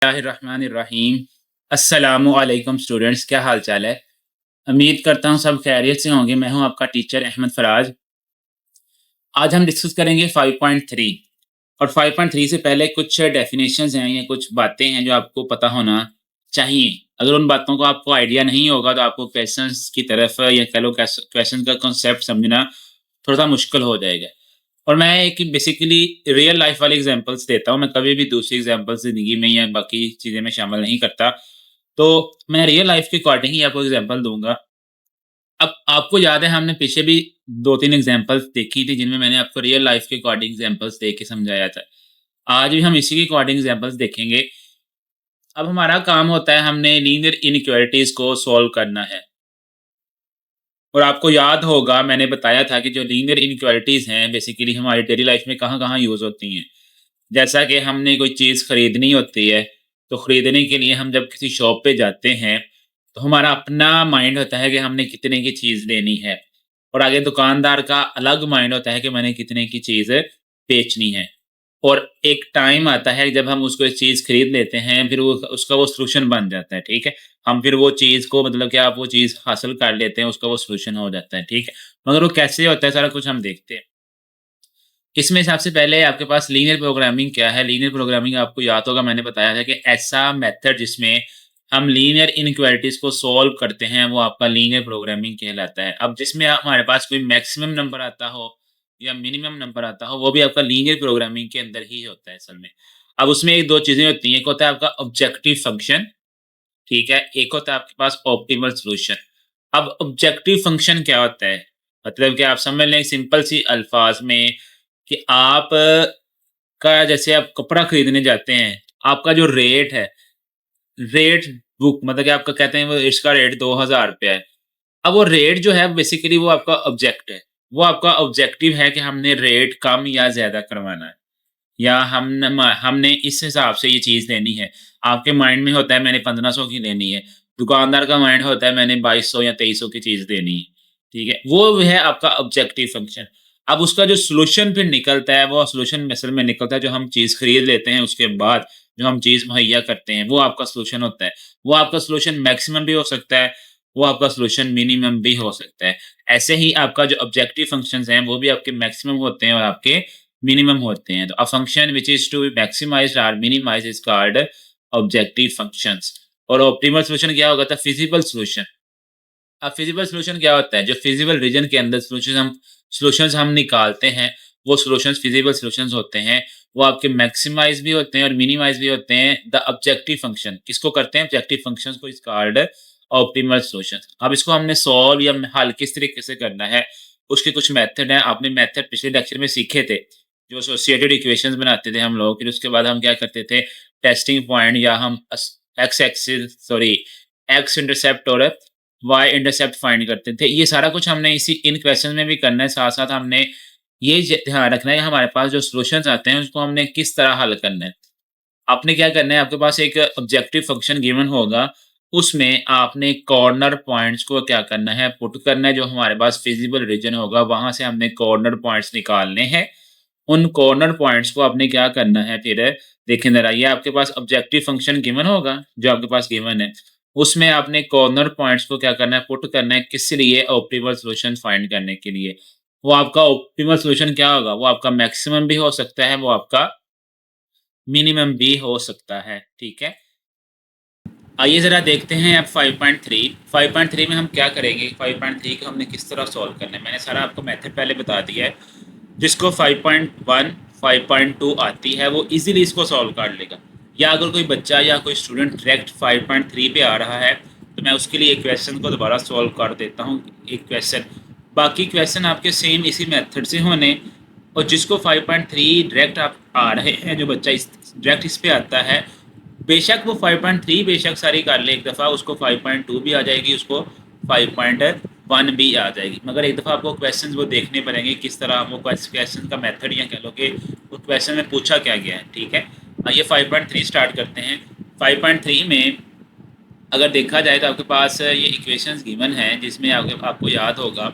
बिस्मिल्लाहिर्रहमानिर्रहीम। अस्सलामुअलैकुम स्टूडेंट्स, क्या हाल चाल है? उम्मीद करता हूँ सब खैरियत से होंगे। मैं हूँ आपका टीचर अहमद फराज। आज हम डिस्कस करेंगे 5.3 और 5.3 से पहले कुछ डेफिनेशंस हैं या कुछ बातें हैं जो आपको पता होना चाहिए। अगर उन बातों को आपको आइडिया नहीं होगा तो आपको क्वेश्चंस की तरफ या कह लो क्वेश्चन का कॉन्सेप्ट समझना थोड़ा-सा मुश्किल हो जाएगा। और मैं एक बेसिकली रियल लाइफ वाले एग्जांपल्स देता हूँ। मैं कभी भी दूसरी एग्जांपल्स ज़िंदगी में या बाकी चीज़ें में शामिल नहीं करता। तो मैं रियल लाइफ के अकॉर्डिंग ही आपको एग्जांपल दूँगा। अब आपको याद है हमने पीछे भी 2-3 एग्जांपल्स देखी थी जिनमें मैंने आपको रियल लाइफ के अकॉर्डिंग एग्जांपल्स दे के समझाया था। आज भी हम इसी के अकॉर्डिंग एग्जांपल्स देखेंगे। अब हमारा काम होता है हमने लीनियर इनइक्वालिटीज़ को सॉल्व करना है। और आपको याद होगा मैंने बताया था कि जो लीनियर इनइक्वालिटीज़ हैं बेसिकली हमारी डेली लाइफ में कहाँ-कहाँ यूज़ होती हैं। जैसा कि हमने कोई चीज़ खरीदनी होती है, तो खरीदने के लिए हम जब किसी शॉप पे जाते हैं, तो हमारा अपना माइंड होता है कि हमने कितने की चीज़ लेनी है और आगे दुकानदार का अलग माइंड होता है कि मैंने कितने की चीज़ बेचनी है। और एक टाइम आता है जब हम उसको चीज़ खरीद लेते हैं, फिर वो उसका वो सॉल्यूशन बन जाता है, ठीक है? हम फिर वो चीज़ को मतलब कि आप वो चीज़ हासिल कर लेते हैं, उसका वो सॉल्यूशन हो जाता है, ठीक है? मगर वो कैसे होता है सारा कुछ हम देखते हैं। इसमें सबसे पहले आपके पास लीनियर प्रोग्रामिंग क्या है? लीनियर प्रोग्रामिंग आपको याद होगा मैंने बताया था कि ऐसा मेथड जिसमें हम लीनियर इनइक्वालिटीज़ को सॉल्व करते हैं, वो आपका लीनियर प्रोग्रामिंग कहलाता है। अब जिसमें हमारे पास कोई मैक्सिमम नंबर आता हो या मिनिमम नंबर आता हो, वो भी आपका लीनियर प्रोग्रामिंग के अंदर ही होता है असल में। अब उसमें 1-2 चीज़ें होती हैं, एक होता है आपका ऑब्जेक्टिव फंक्शन, ठीक है? एक होता है आपके पास ऑप्टिमल सॉल्यूशन। अब ऑब्जेक्टिव फंक्शन क्या होता है? मतलब कि आप समझ लें सिंपल सी अल्फाज में कि आप का जैसे आप कपड़ा खरीदने जाते हैं, आपका जो रेट है, रेट बुक मतलब कि आपका कहते हैं वो इसका रेट ₹2000 है। अब वो रेट जो है बेसिकली वो आपका ऑब्जेक्ट है। वो आपका ऑब्जेक्टिव है कि हमने रेट कम या ज़्यादा करवाना है या हमने इस हिसाब से ये चीज़ लेनी है। आपके माइंड में होता है मैंने 1500 की लेनी है, दुकानदार का माइंड होता है मैंने 2200 या 2300 की चीज़ लेनी है, ठीक है? वो है आपका ऑब्जेक्टिव फंक्शन। अब उसका जो सॉल्यूशन फिर निकलता है, वो सॉल्यूशन असल में निकलता है जो हम चीज़ खरीद लेते हैं उसके बाद जो हम चीज़ मुहैया करते हैं, वो आपका सॉल्यूशन होता है। वो आपका सॉल्यूशन मैक्सिमम भी हो सकता है, वो आपका सॉल्यूशन मिनिमम भी हो सकता है। ऐसे ही आपका जो ऑब्जेक्टिव फंक्शंस हैं, वो भी आपके मैक्सिमम होते हैं और आपके मिनिमम होते हैं। तो a function which is to be maximized और minimized is called objective functions. और ऑप्टिमल सॉल्यूशन क्या होगा था? Feasible solution. अब फिज़िबल सॉल्यूशन क्या होता है? जो फिज़िबल रीजन के अंदर सॉल्यूशंस हम निकालते हैं, वो सॉल्यूशंस फिज़िबल सॉल्यूशंस होते हैं। वो आपके मैक्सिमाइज़ भी होते हैं और मिनिमाइज़ भी होते हैं। द ऑब्जेक्टिव फंक्शन किसको करते हैं? ऑब्जेक्टिव फंक्शंस को इज़ कॉल्ड ऑप्टिमल सॉल्यूशंस। अब इसको हमने सॉल्व या हल किस तरीके से करना है, उसके कुछ मेथड हैं। आपने मेथड पिछले लेक्चर में सीखे थे, जो एसोसिएटेड इक्वेशंस बनाते थे हम लोग। फिर उसके बाद हम क्या करते थे, टेस्टिंग पॉइंट या हम एक्स इंटरसेप्ट और वाई इंटरसेप्ट फाइंड करते थे। ये सारा कुछ हमने इसी इन क्वेश्चन में भी करना है, साथ-साथ हमने ये ध्यान रखना है कि हमारे पास जो सॉल्यूशंस आते हैं उसको हमने किस तरह हल करना है। आपने क्या करना है, आपके पास एक ऑब्जेक्टिव फंक्शन गिवन होगा, उसमें आपने कॉर्नर पॉइंट्स को क्या करना है, पुट करना है। जो हमारे पास फिज़िबल रीजन होगा, वहाँ से हमने कॉर्नर पॉइंट्स निकालने हैं। उन कॉर्नर पॉइंट्स को आपने क्या करना है फिर, देखें ज़रा, ये आपके पास ऑब्जेक्टिव फंक्शन गिवन होगा, जो आपके पास गिवन है। उसमें आपने कॉर्नर पॉइंट्स को क्या करना है, पुट करना है, किस लिए? ऑप्टिमल सॉल्यूशन फाइंड करने के लिए। वो आपका ऑप्टिमल सॉल्यूशन क्या होगा? वो आपका मैक्सिमम भी हो सकता है, वो आपका मिनिमम भी हो सकता है, ठीक है? आइए ज़रा देखते हैं अब 5.3। 5.3 में हम क्या करेंगे, 5.3 को हमने किस तरह सॉल्व करना है। मैंने सारा आपको मेथड पहले बता दिया है। जिसको 5.1, 5.2 आती है वो इजीली इसको सॉल्व कर लेगा। या अगर कोई बच्चा या कोई स्टूडेंट डायरेक्ट 5.3 पे आ रहा है, तो मैं उसके लिए एक क्वेश्चन को दोबारा सॉल्व कर देता हूँ, एक क्वेश्चन। बाकी क्वेश्चन आपके सेम इसी मेथड से होने। और जिसको 5.3 डायरेक्ट आप आ रहे हैं, जो बच्चा इस डायरेक्ट इस पे आता है, बेशक वो 5.3 बेशक सारी कर ले एक दफ़ा, उसको 5.2 भी आ जाएगी, उसको 5.1 भी आ जाएगी। मगर एक दफ़ा आपको क्वेश्चंस वो देखने पड़ेंगे किस तरह वो क्वेश्चन का मेथड या कह लो कि उस क्वेश्चन में पूछा क्या गया है, ठीक है? आइए 5.3 स्टार्ट करते हैं। 5.3 में अगर देखा जाए तो आपके पास ये इक्वेशंस गिवन हैं, जिसमें आपको याद होगा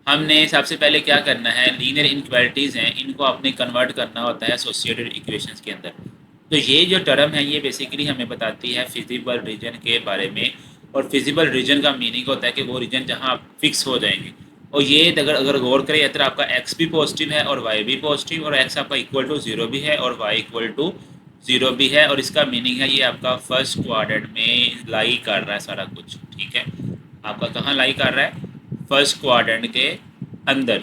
हमने सबसे पहले क्या करना है, लीनियर इनइक्वालिटीज़ हैं, इनको आपने कन्वर्ट करना होता है एसोसिएटेड इक्वेशंस के अंदर। तो ये जो टर्म है ये बेसिकली हमें बताती है फिजिबल रीजन के बारे में। और फिजिबल रीजन का मीनिंग होता है कि वो रीजन जहाँ आप फिक्स हो जाएंगे। और ये अगर अगर गौर करें इधर आपका एक्स भी पॉजिटिव है और वाई भी पॉजिटिव, और एक्स आपका इक्वल टू 0 भी है और वाई इक्वल टू 0 भी है। और इसका मीनिंग है ये आपका फर्स्ट क्वाड्रेंट में लाई कर रहा है सारा कुछ। ठीक है, आपका कहाँ लाई कर रहा है? फर्स्ट क्वाड्रेंट के अंदर।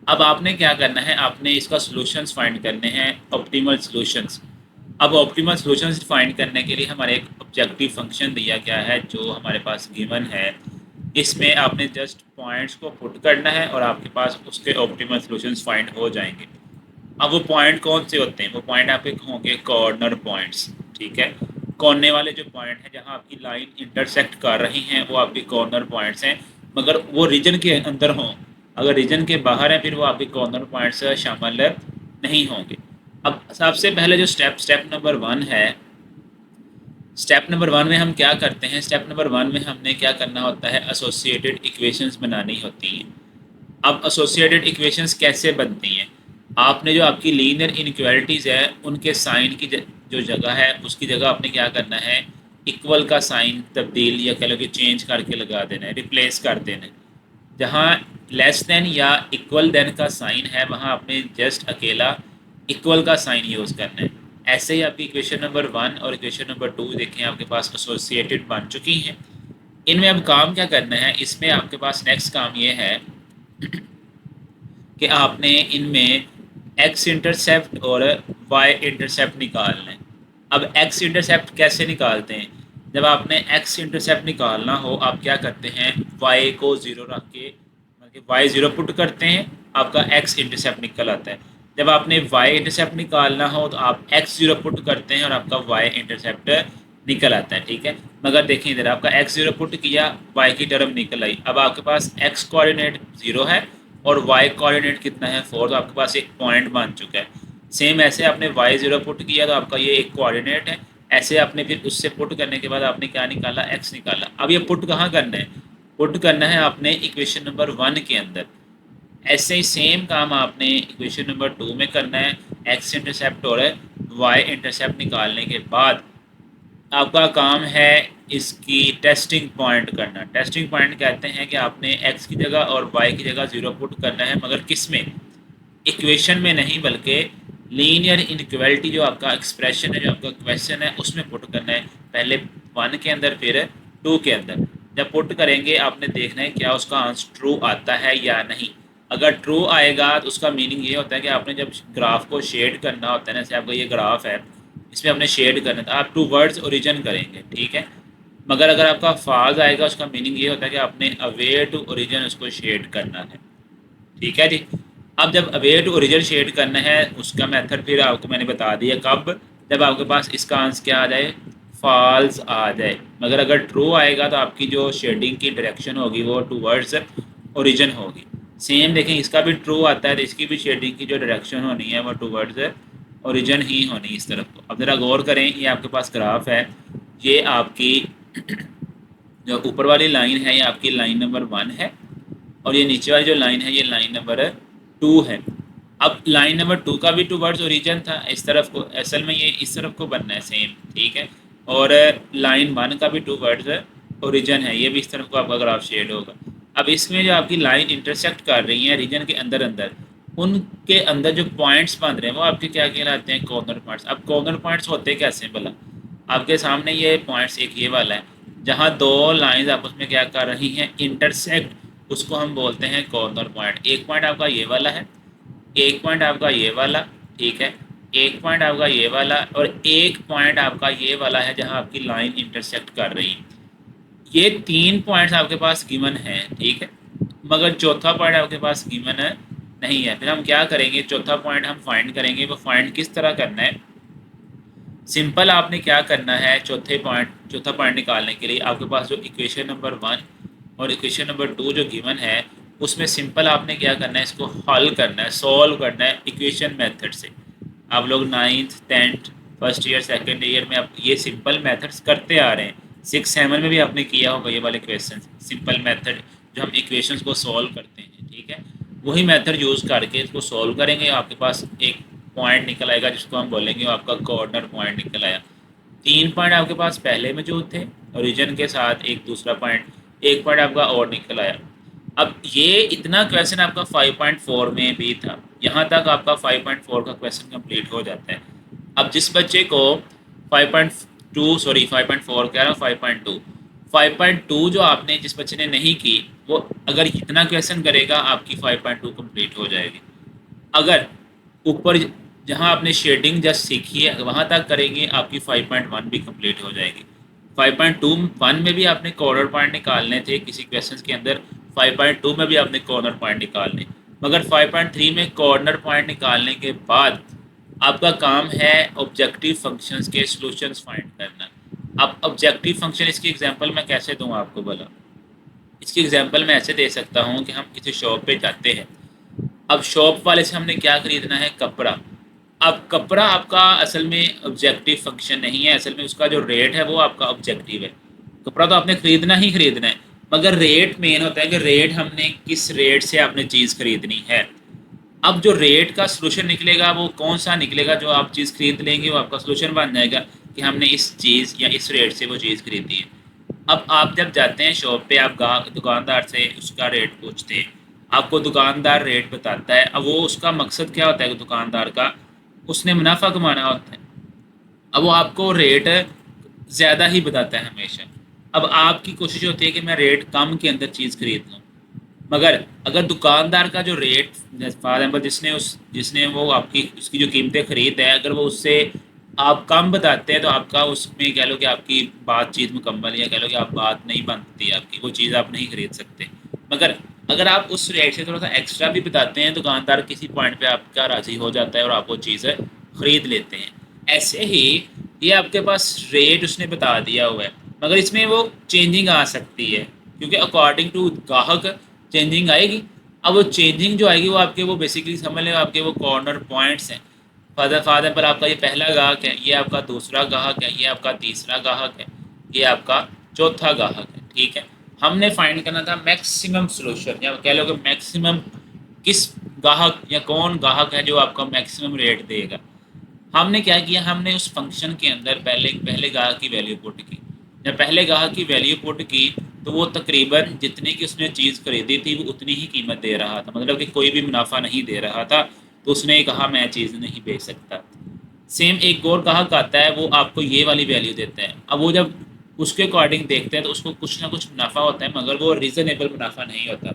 अब आपने क्या करना है, आपने इसका सॉल्यूशंस फाइंड करने हैं, ऑप्टिमल सॉल्यूशंस। अब ऑप्टिमल सॉल्यूशंस फाइंड करने के लिए हमारे एक ऑब्जेक्टिव फंक्शन दिया गया है जो हमारे पास गिवन है। इसमें आपने जस्ट पॉइंट्स को पुट करना है और आपके पास उसके ऑप्टिमल सॉल्यूशंस फाइंड हो जाएंगे। अब वो पॉइंट कौन से होते हैं? वो पॉइंट आपके होंगे कॉर्नर पॉइंट्स। ठीक है, कोने वाले जो पॉइंट हैं जहाँ आपकी लाइन इंटरसेक्ट कर रही हैं वो आपके कॉर्नर पॉइंट्स हैं, मगर वो रीजन के अंदर हों। अगर रीजन के बाहर है फिर वो आपके कॉर्नर पॉइंट्स शामिल नहीं होंगे। अब सबसे पहले जो स्टेप नंबर 1 है, स्टेप नंबर 1 में हम क्या करते हैं? स्टेप नंबर 1 में हमने क्या करना होता है? एसोसिएटेड इक्वेशंस बनानी होती हैं। अब एसोसिएटेड इक्वेशंस कैसे बनती हैं? आपने जो आपकी लीनियर इनइक्वालिटीज़ है उनके साइन की जो जगह है उसकी जगह आपने क्या करना है? इक्वल का साइन तब्दील या कह लो कि चेंज करके लगा देना है, रिप्लेस कर देना है। जहाँ लेस देन या इक्वल देन का साइन है वहाँ आपने जस्ट अकेला इक्वल का साइन यूज़ करना है। ऐसे ही आपकी इक्वेशन नंबर 1 और इक्वेशन नंबर 2 देखें आपके पास एसोसिएटेड बन चुकी हैं। इनमें अब काम क्या करना है? इसमें आपके पास नेक्स्ट काम ये है कि आपने इनमें एक्स इंटरसेप्ट और वाई इंटरसेप्ट निकालना है। अब एक्स इंटरसेप्ट कैसे निकालते हैं? जब आपने एक्स इंटरसेप्ट निकालना हो आप क्या करते हैं? वाई को 0 रख के मतलब वाई 0 पुट करते हैं, आपका एक्स इंटरसेप्ट निकल आता है। जब आपने वाई इंटरसेप्ट निकालना हो तो आप एक्स 0 पुट करते हैं और आपका वाई इंटरसेप्ट निकल आता है। ठीक है, मगर देखें इधर आपका एक्स 0 पुट किया, वाई की टर्म निकल आई। अब आपके पास एक्स कोऑर्डिनेट 0 है और वाई कोऑर्डिनेट कितना है? 4। तो आपके पास एक पॉइंट बन चुका है। सेम ऐसे आपने वाई 0 पुट किया तो आपका ये एक कोऑर्डिनेट है। ऐसे आपने फिर उससे पुट करने के बाद आपने क्या निकाला? एक्स निकाला। अब ये पुट कहाँ करना है? पुट करना है आपने इक्वेशन नंबर 1 के अंदर। ऐसे ही सेम काम आपने इक्वेशन नंबर 2 में करना है। एक्स इंटरसेप्ट और वाई इंटरसेप्ट निकालने के बाद आपका काम है इसकी टेस्टिंग पॉइंट करना। टेस्टिंग पॉइंट कहते हैं कि आपने एक्स की जगह और वाई की जगह 0 पुट करना है, मगर किस में? इक्वेशन में नहीं, बल्कि लीनियर इनइक्वालिटी जो आपका एक्सप्रेशन है, जो आपका क्वेश्चन है, उसमें पुट करना है। पहले 1 के अंदर फिर 2 के अंदर। जब पुट करेंगे आपने देखना है क्या उसका आंसर ट्रू आता है या नहीं। अगर ट्रू आएगा तो उसका मीनिंग ये होता है कि आपने जब ग्राफ को शेड करना होता है ना, जैसे आपका ये ग्राफ है इसमें आपने शेड करना था, आप टू वर्ड्स ओरिजिन करेंगे। ठीक है, मगर अगर आपका फाल्स आएगा उसका मीनिंग ये होता है कि आपने अवे टू ओरिजिन उसको शेड करना है। ठीक है जी। अब जब अवे टू ओरिजिन शेड करना है उसका मेथड फिर आपको मैंने बता दिया कब? जब आपके पास इसका आंसर क्या आ जाए? फॉल्स आ जाए। मगर अगर ट्रू आएगा तो आपकी जो शेडिंग की डायरेक्शन होगी वो टूवर्ड्स ओरिजिन होगी। सेम देखें इसका भी ट्रू आता है तो इसकी भी शेडिंग की जो डायरेक्शन होनी है वो टूवर्ड्स ओरिजिन ही होनी इस तरफ को। अब ज़रा गौर करें, ये आपके पास ग्राफ है, ये आपकी जो ऊपर वाली लाइन है ये आपकी लाइन नंबर 1 है और ये नीचे वाली जो लाइन है ये लाइन नंबर 2 है। अब लाइन नंबर 2 का भी टूवर्ड्स ओरिजिन था इस तरफ को, असल में ये इस तरफ को बनना है सेम। ठीक है, और लाइन 1 का भी टूवर्ड्स ओरिजिन है, ये भी इस तरफ को आपका ग्राफ शेड होगा। अब इसमें जो आपकी लाइन इंटरसेक्ट कर रही है रीजन के अंदर अंदर, उनके अंदर जो पॉइंट्स बन रहे हैं वो आपके क्या कहलाते हैं? Corner points. अब कॉर्नर पॉइंट्स होते कैसे भला? आपके सामने ये पॉइंट्स, एक ये वाला है जहाँ दो लाइंस आपस में क्या कर रही हैं? इंटरसेक्ट, उसको हम बोलते हैं कॉर्नर पॉइंट। एक पॉइंट आपका ये वाला है, एक पॉइंट आपका ये वाला। ठीक है, एक पॉइंट आपका ये वाला और एक पॉइंट आपका ये वाला है जहाँ आपकी लाइन इंटरसेक्ट कर रही है। ये 3 पॉइंट्स आपके पास गिवन है। ठीक है, मगर चौथा पॉइंट आपके पास गिवन है नहीं है। फिर हम क्या करेंगे? चौथा पॉइंट हम फाइंड करेंगे। वो फाइंड किस तरह करना है? सिंपल आपने क्या करना है? चौथा पॉइंट निकालने के लिए आपके पास जो इक्वेशन नंबर 1 और इक्वेशन नंबर 2 जो गिवन है उसमें सिंपल आपने क्या करना है? इसको हल करना है, सॉल्व करना है इक्वेशन मेथड से। आप लोग 9th 10th first year second year में आप ये सिंपल मेथड्स करते आ रहे हैं। 6 7 में भी आपने किया होगा ये वाले क्वेश्चन। सिंपल मेथड जो हम इक्वेशंस को सॉल्व करते हैं, ठीक है, वही मेथड यूज़ करके इसको सॉल्व करेंगे। आपके पास एक पॉइंट निकल आएगा जिसको हम बोलेंगे वो आपका कॉर्नर पॉइंट निकल आया। 3 पॉइंट आपके पास पहले मौजूद थे ओरिजिन के साथ, एक दूसरा पॉइंट, एक पॉइंट आपका और निकल आया। अब ये इतना क्वेश्चन आपका 5.4 में भी था, यहाँ तक आपका 5.4 का क्वेश्चन कंप्लीट हो जाता है। अब जिस बच्चे को 5.2 सॉरी 5.4 कह रहा हूँ 5.2 5.2 जो आपने जिस बच्चे ने नहीं की, वो अगर इतना क्वेश्चन करेगा आपकी 5.2 कंप्लीट हो जाएगी। अगर ऊपर जहाँ आपने शेडिंग जस्ट सीखी है वहाँ तक करेंगे आपकी 5.1 भी कंप्लीट हो जाएगी। 5.21 में भी आपने कॉर्नर पॉइंट निकालने थे किसी क्वेश्चन के अंदर, 5.2 में भी आपने कॉर्नर पॉइंट निकालने, मगर 5.3 में कॉर्नर पॉइंट निकालने के बाद आपका काम है ऑब्जेक्टिव फंक्शंस के सॉल्यूशंस फाइंड करना। अब ऑब्जेक्टिव फंक्शन इसकी एग्जांपल मैं कैसे दूं आपको भला? इसकी एग्जांपल मैं ऐसे दे सकता हूं कि हम किसी शॉप पे जाते हैं। अब शॉप वाले से हमने क्या खरीदना है? कपड़ा। अब कपड़ा आपका असल में ऑब्जेक्टिव फंक्शन नहीं है, असल में उसका जो रेट है वो आपका ऑब्जेक्टिव है। कपड़ा तो आपने खरीदना ही खरीदना है, मगर रेट मेन होता है कि रेट हमने किस रेट से आपने चीज़ खरीदनी है। अब जो रेट का सलूशन निकलेगा वो कौन सा निकलेगा? जो आप चीज़ खरीद लेंगे वो आपका सलूशन बन जाएगा कि हमने इस चीज़ या इस रेट से वो चीज़ खरीदी है। अब आप जब जाते हैं शॉप पे, आप दुकानदार से उसका रेट पूछते हैं, आपको दुकानदार रेट बताता है। अब वो उसका मकसद क्या होता है दुकानदार का? उसने मुनाफा कमाना होता है। अब वो आपको रेट ज़्यादा ही बताता है हमेशा। अब आपकी कोशिश होती है कि मैं रेट कम के अंदर चीज़ खरीद लूँ, मगर अगर दुकानदार का जो रेट फॉर एग्जाम्पल जिसने वो आपकी उसकी जो कीमतें खरीद है, अगर वो उससे आप कम बताते हैं तो आपका उसमें कह लो कि आपकी बातचीत मुकम्मल, या कह लो कि आप बात नहीं बनती आपकी, वो चीज़ आप नहीं खरीद सकते। मगर अगर आप उस रेट से थोड़ा सा एक्स्ट्रा भी बताते हैं, दुकानदार किसी पॉइंट पे आपका राज़ी हो जाता है और आप वो चीज़ खरीद लेते हैं। ऐसे ही ये आपके पास रेट उसने बता दिया हुआ है, मगर इसमें वो चेंजिंग आ सकती है क्योंकि अकॉर्डिंग टू ग्राहक चेंजिंग आएगी। अब वो चेंजिंग जो आएगी वो आपके वो बेसिकली समझ लें आपके वो कॉर्नर पॉइंट्स हैं। फादर पर आपका ये पहला ग्राहक है, ये आपका दूसरा ग्राहक है, ये आपका तीसरा ग्राहक है, ये आपका चौथा ग्राहक है। ठीक है, हमने फाइंड करना था मैक्सिमम सोल्यूशन, या कह लो कि मैक्सिमम किस ग्राहक या कौन ग्राहक है जो आपका मैक्सिमम रेट देगा। हमने क्या किया, हमने उस फंक्शन के अंदर पहले पहले ग्राहक की वैल्यू पुट की। जब पहले ग्राहक की वैल्यू पुट की तो वो तकरीबन जितने की उसने चीज़ खरीदी थी वो उतनी ही कीमत दे रहा था, मतलब कि कोई भी मुनाफा नहीं दे रहा था। तो उसने कहा मैं चीज़ नहीं बेच सकता। सेम एक और ग्राहक आता है, वो आपको ये वाली वैल्यू देता है। अब वो जब उसके अकॉर्डिंग देखते हैं तो उसको कुछ ना कुछ मुनाफा होता है, मगर वो रीज़नेबल मुनाफा नहीं होता।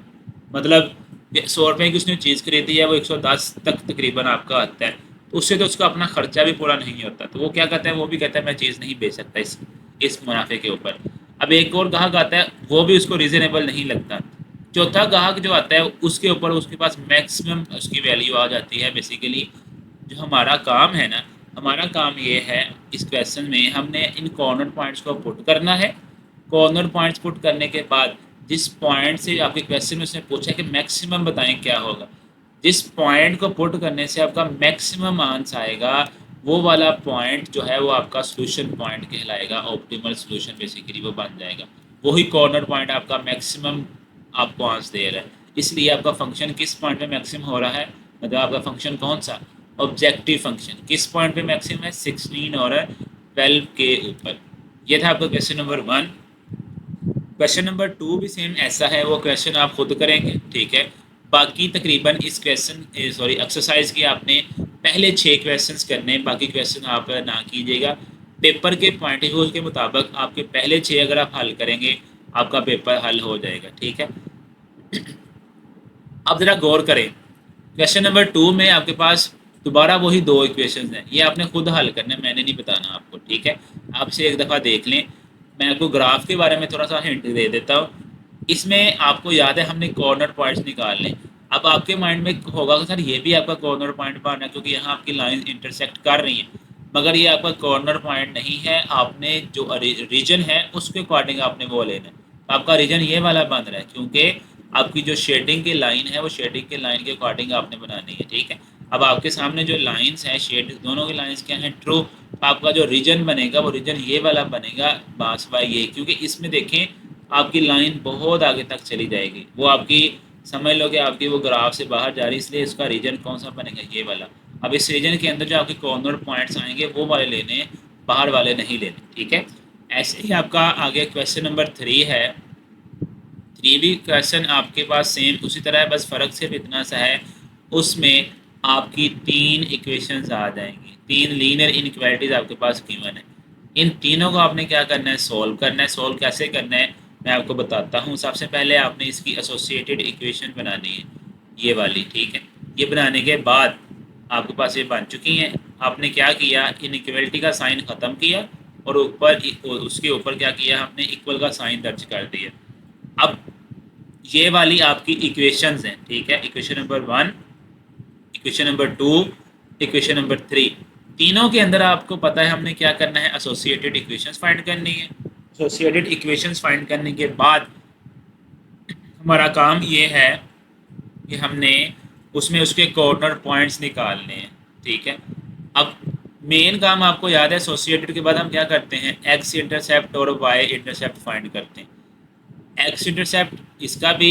मतलब 100 रुपये की उसने चीज़ खरीदी है, वो 110 तक तकरीबन आपका आता है, तो उससे तो उसका अपना खर्चा भी पूरा नहीं होता। तो वो क्या कहता है, वो भी कहता है मैं चीज़ नहीं बेच सकता इस मुनाफे के ऊपर। अब एक और ग्राहक आता है, वो भी उसको रीज़नेबल नहीं लगता। चौथा ग्राहक जो आता है उसके ऊपर उसके पास मैक्सिमम उसकी वैल्यू आ जाती है। बेसिकली जो हमारा काम है ना, हमारा काम ये है इस क्वेश्चन में हमने इन कॉर्नर पॉइंट्स को पुट करना है। कॉर्नर पॉइंट्स पुट करने के बाद जिस पॉइंट से आपके क्वेश्चन में उसने पूछा कि मैक्सिमम बताएं क्या होगा, जिस पॉइंट को पुट करने से आपका मैक्सिमम आंसर आएगा वो वाला पॉइंट जो है वो आपका सोल्यूशन पॉइंट कहलाएगा। ऑप्टिमल सोल्यूशन बेसिकली वो बन जाएगा। वही कॉर्नर पॉइंट आपका मैक्सिमम आपको आंसर दे रहा है। इसलिए आपका फंक्शन किस पॉइंट पे मैक्सिमम हो रहा है, मतलब आपका फंक्शन कौन सा? ऑब्जेक्टिव फंक्शन किस पॉइंट पे मैक्सिमम है? 16 और 12 के ऊपर। ये था आपका क्वेश्चन नंबर 1। क्वेश्चन नंबर 2 भी सेम ऐसा है, वो क्वेश्चन आप खुद करेंगे। ठीक है, बाकी तकरीबन इस क्वेश्चन एक्सरसाइज के आपने पहले 6 क्वेश्चंस करने हैं, बाकी क्वेश्चन आप ना कीजिएगा। पेपर के पॉइंट ऑफ व्यू के मुताबिक आपके पहले 6 अगर आप हल करेंगे आपका पेपर हल हो जाएगा। ठीक है, अब ज़रा गौर करें, क्वेश्चन नंबर 2 में आपके पास दोबारा वही 2 इक्वेशन हैं, ये आपने खुद हल करना है, मैंने नहीं बताना आपको। ठीक है, आपसे एक दफ़ा देख लें। मैं आपको ग्राफ के बारे में थोड़ा सा हिंट दे देता हूँ। इसमें आपको याद है हमने कॉर्नर पॉइंट्स निकालने। अब आपके माइंड में होगा कि सर ये भी आपका कॉर्नर पॉइंट बनना है क्योंकि यहाँ आपकी लाइन इंटरसेक्ट कर रही हैं, मगर ये आपका कॉर्नर पॉइंट नहीं है। आपने जो रीजन है उसके अकॉर्डिंग आपने वो लेना है। तो आपका रीजन ये वाला बन रहा है क्योंकि आपकी जो शेडिंग की लाइन है वो शेडिंग के लाइन के अकॉर्डिंग आपने बनानी है। ठीक है, अब आपके सामने जो लाइंस हैं शेड दोनों की लाइंस क्या हैं? ट्रू। आपका जो रीजन बनेगा वो रीजन ये वाला बनेगा बास बाय ये, क्योंकि इसमें देखें आपकी लाइन बहुत आगे तक चली जाएगी। वो आपकी समझ लो कि आपकी वो ग्राफ से बाहर जा रही है, इसलिए इसका रीजन कौन सा बनेगा? ये वाला। अब इस रीजन के अंदर जो आपके कॉर्नर पॉइंट्स आएंगे वो वाले लेने हैं, बाहर वाले नहीं लेने, ठीक है। ऐसे ही आपका आगे क्वेश्चन नंबर 3 है। 3 भी क्वेश्चन आपके पास सेम उसी तरह है, बस फ़र्क सिर्फ इतना सा है, उसमें आपकी 3 इक्वेशंस आ जाएंगी, 3 लीनियर इनइक्वालिटीज़ आपके पास गिवन है। इन तीनों को आपने क्या करना है, सोल्व करना है। सोल्व कैसे करना है मैं आपको बताता हूँ। सबसे पहले आपने इसकी एसोसिएटेड इक्वेशन बनानी है, ये वाली, ठीक है। ये बनाने के बाद आपके पास ये बन चुकी हैं। आपने क्या किया, इनइक्वालिटी का साइन ख़त्म किया और ऊपर उसके ऊपर क्या किया, हमने इक्वल का साइन दर्ज कर दिया। अब ये वाली आपकी इक्वेशंस हैं, ठीक है। Equation number 1, equation number 2, equation number 3, तीनों के अंदर आपको पता है हमने क्या करना है, एसोसिएटेड इक्वेशंस फाइंड करनी है। एसोसिएटेड इक्वेशंस फाइंड करने के बाद हमारा काम ये है कि हमने उसमें उसके कॉर्नर पॉइंट्स निकालने हैं, ठीक है। अब मेन काम आपको याद है, एसोसिएटेड के बाद हम क्या करते हैं, एक्स इंटरसेप्ट और वाई इंटरसेप्ट फाइंड करते हैं। एक्स इंटरसेप्ट इसका भी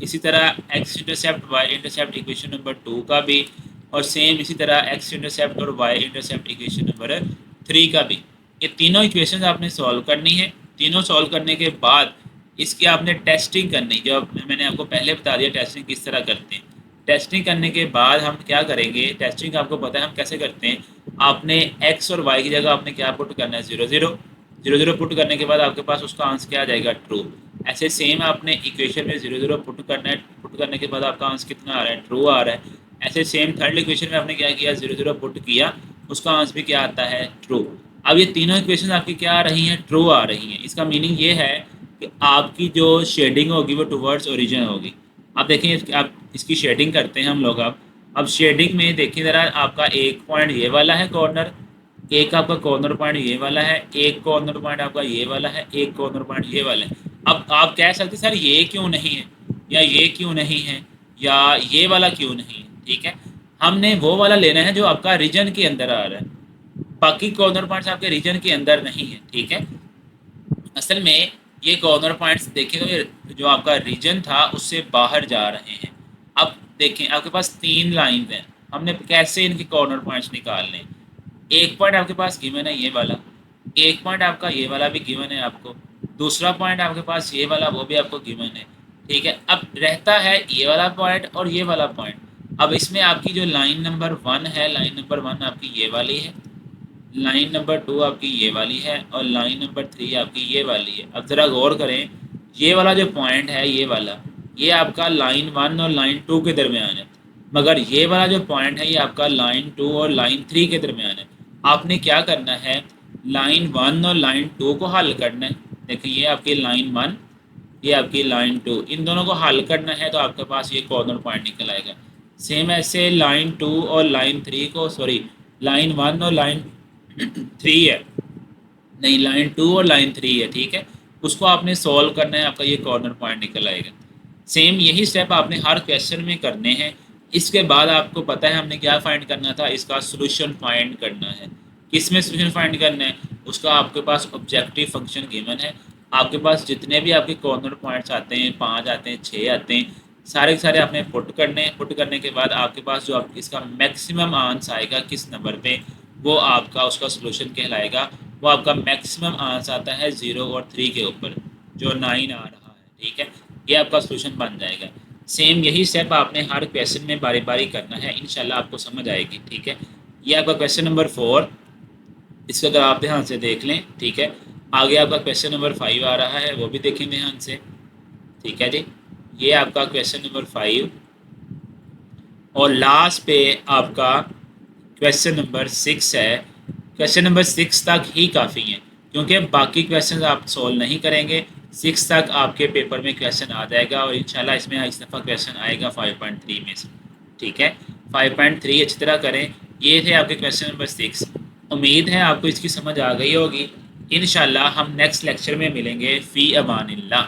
इसी तरह, x intercept y intercept equation number 2 का भी, और सेम इसी तरह एक्स इंटरसेप्ट और वाई इंटरसेप्ट इक्वेशन नंबर 3 का भी। ये तीनों इक्वेशंस आपने सॉल्व करनी है। तीनों सॉल्व करने के बाद इसकी आपने टेस्टिंग करनी, जो मैंने आपको पहले बता दिया टेस्टिंग किस तरह करते हैं। टेस्टिंग करने के बाद हम क्या करेंगे, टेस्टिंग आपको पता है हम कैसे करते हैं। आपने एक्स और वाई की जगह आपने क्या पुट करना है, 0 0 0 0 पुट करने के बाद आपके पास उसका आंसर क्या आ जाएगा, ट्रू। ऐसे सेम आपने इक्वेशन में 0 0 पुट करना है, पुट करने के बाद आपका आंसर कितना आ रहा है, ट्रू आ रहा है। ऐसे सेम थर्ड इक्वेशन में आपने क्या किया, 0 0 पुट किया, उसका आंसर भी क्या आता है, ट्रू। अब ये तीनों इक्वेशन आपकी क्या आ रही हैं, ट्रू आ रही हैं। इसका मीनिंग ये है कि आपकी जो शेडिंग होगी वो टुवर्ड्स ओरिजिन होगी। आप देखें, आप इसकी शेडिंग करते हैं हम लोग। अब शेडिंग में देखिए ज़रा, आपका एक पॉइंट ये वाला है कॉर्नर, एक आपका कॉर्नर पॉइंट ये वाला है, एक कॉर्नर पॉइंट आपका ये वाला है, एक कॉर्नर पॉइंट ये वाला है। अब आप कह सकते सर ये क्यों नहीं है, या ये क्यों नहीं है, या ये वाला क्यों नहीं है, ठीक है। हमने वो वाला लेना है जो आपका रीजन के अंदर आ रहा है, बाकी कॉर्नर पॉइंट्स आपके रीजन के अंदर नहीं है, ठीक है। असल में ये कॉर्नर पॉइंट्स देखें तो ये जो आपका रीजन था उससे बाहर जा रहे हैं। अब देखें आपके पास 3 लाइन हैं, हमने कैसे इनके कॉर्नर पॉइंट्स निकालने हैं। एक पॉइंट आपके पास गिवन है ये वाला, एक पॉइंट आपका ये वाला भी गिवन है आपको, दूसरा पॉइंट आपके पास ये वाला वो भी आपको गिवन है, ठीक है। अब रहता है ये वाला पॉइंट और ये वाला पॉइंट। अब इसमें आपकी जो लाइन नंबर 1 है, लाइन नंबर 1 आपकी ये वाली है, लाइन नंबर 2 आपकी ये वाली है, और लाइन नंबर 3 आपकी ये वाली है। अब ज़रा गौर करें, ये वाला जो पॉइंट है ये वाला, ये आपका लाइन 1 और लाइन 2 के दरमियान है, मगर ये वाला जो पॉइंट है ये आपका लाइन 2 और लाइन 3 के दरमियान है। आपने क्या करना है, लाइन 1 और लाइन 2 को हल करना है। देखिए ये आपकी लाइन 1, ये आपकी लाइन 2, इन दोनों को हल करना है तो आपके पास ये कॉर्नर पॉइंट निकल आएगा। सेम ऐसे लाइन 2 और लाइन 3 को, सॉरी लाइन 1 और लाइन 3 है, नहीं लाइन 2 और लाइन 3 है, ठीक है। उसको आपने सॉल्व करना है, आपका ये कॉर्नर पॉइंट निकल आएगा। सेम यही स्टेप आपने हर क्वेश्चन में करने हैं। इसके बाद आपको पता है हमने क्या फाइंड करना था, इसका सोल्यूशन फाइंड करना है। किस में सोल्यूशन फाइंड करना है, उसका आपके पास ऑब्जेक्टिव फंक्शन गिवन है। आपके पास जितने भी आपके कॉर्नर पॉइंट्स आते हैं, 5 आते हैं, 6 आते हैं, सारे के सारे आपने पुट करने हैं। पुट करने के बाद आपके पास जो आप इसका मैक्सिमम आंसर आएगा किस नंबर पे, वो आपका उसका सोल्यूशन कहलाएगा। वो आपका मैक्सिमम आंसर आता है 0 और 3 के ऊपर, जो 9 आ रहा है, ठीक है। ये आपका सोल्यूशन बन जाएगा। सेम यही स्टेप आपने हर क्वेश्चन में बारी बारी करना है, इंशाल्लाह आपको समझ आएगी, ठीक है। ये आपका क्वेश्चन नंबर 4, इसको अगर आप ध्यान से देख लें, ठीक है। आगे आपका क्वेश्चन नंबर 5 आ रहा है, वो भी देखें ध्यान से, ठीक है जी। ये आपका क्वेश्चन नंबर 5, और लास्ट पे आपका क्वेश्चन नंबर 6 है। क्वेश्चन नंबर 6 तक ही काफ़ी हैं, क्योंकि बाकी क्वेश्चन आप सॉल्व नहीं करेंगे। 6 तक आपके पेपर में क्वेश्चन आ जाएगा, और इंशाल्लाह इसमें इस दफ़ा क्वेश्चन आएगा 5.3 में से, ठीक है। 5.3 अच्छी तरह करें। ये थे आपके क्वेश्चन नंबर 6। उम्मीद है आपको इसकी समझ आ गई होगी। इंशाल्लाह हम नेक्स्ट लेक्चर में मिलेंगे। फ़ी अमानिल्लाह।